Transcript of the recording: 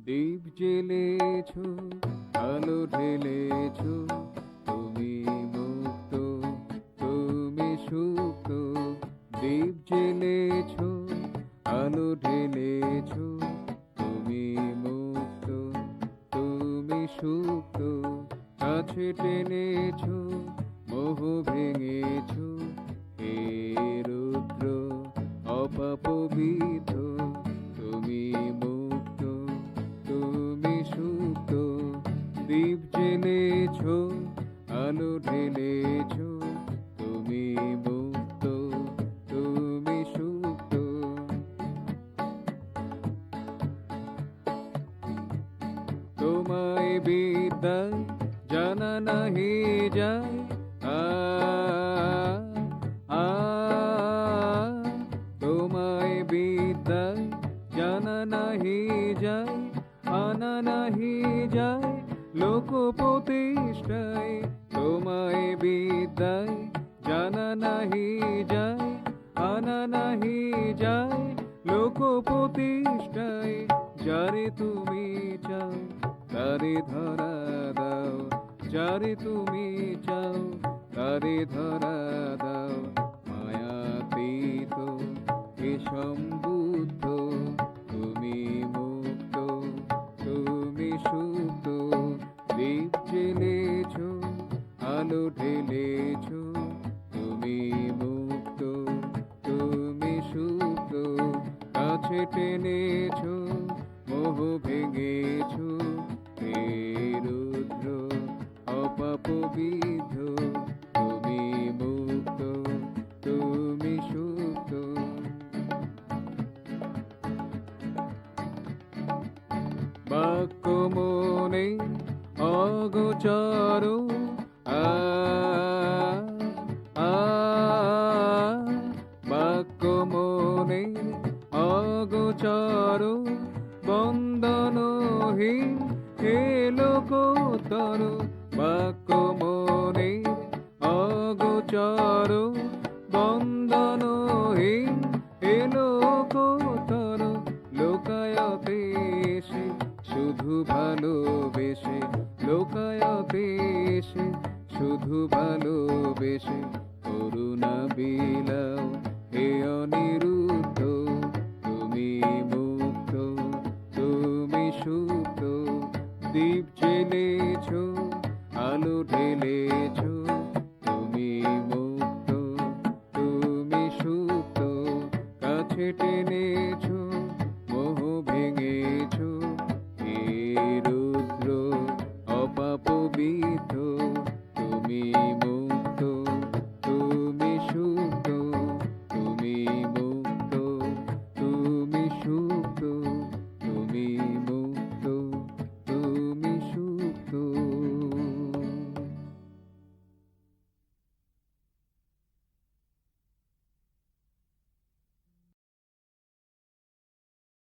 দীপ জ্বেলেছো, আলো ঢেলেছো, তুমি মুক্ত, তুমি সুপ্ত। দীপ জ্বেলেছো, আলো ঢেলেছো, তুমি মুক্ত, তুমি সুপ্ত। কাছে টেনেছো, মোহ ভেঙেছো, হে রুদ্র অপবিত্র। তুমি মুক্ত, তুমি সুপ্ত। দীপ জ্বেলেছো, আলো ঢেলেছো, তুমি মুক্ত, তুমি সুপ্ত। তোমায় বিদ্যায় জানা নাহি যায়, আ আ তোমায় বিদ্যায় জানা নাহি যায়, আনা নাহি যায় লোক প্রতিষ্ঠায়। তোমায় বিদ্যায় জানা নাহি যায়, আনা নাহি যায় লোক প্রতিষ্ঠায়। যারে তুমি চাও তারে ধরা দাও, যারে তুমি চাও তারে ধরা দাও। মায়াতীত এ সম্বুদ্ধ, তুমি মুক্ত, তুমি সুপ্ত। দীপ জ্বেলেছো, আলো ঢেলেছো, তুমি মুক্ত, তুমি সুপ্ত। কাছে টেনেছো, মোহ ভেঙেছো, হে রুদ্র অপবিত্র। তুমি মুক্ত, তুমি সুপ্ত। বাক্য মনে অগোচর, আ আ বাক্য মনে অগোচর, বন্দনহীন হে লোকোত্তর। বাক্য মনে অগোচর, বন্দনহীন হে লোকোত্তর। লোকায়তে এসে শুধু ভালোবেসে, লোকায়তে এসে শুধু ভালোবেসে, করুণা বিলাও হে অনিরুদ্ধ। তুমি মুক্ত, তুমি সুপ্ত। দীপ জ্বেলেছো, আলো ঢেলেছো, তুমি মুক্ত, তুমি সুপ্ত। কাছে টেনেছো,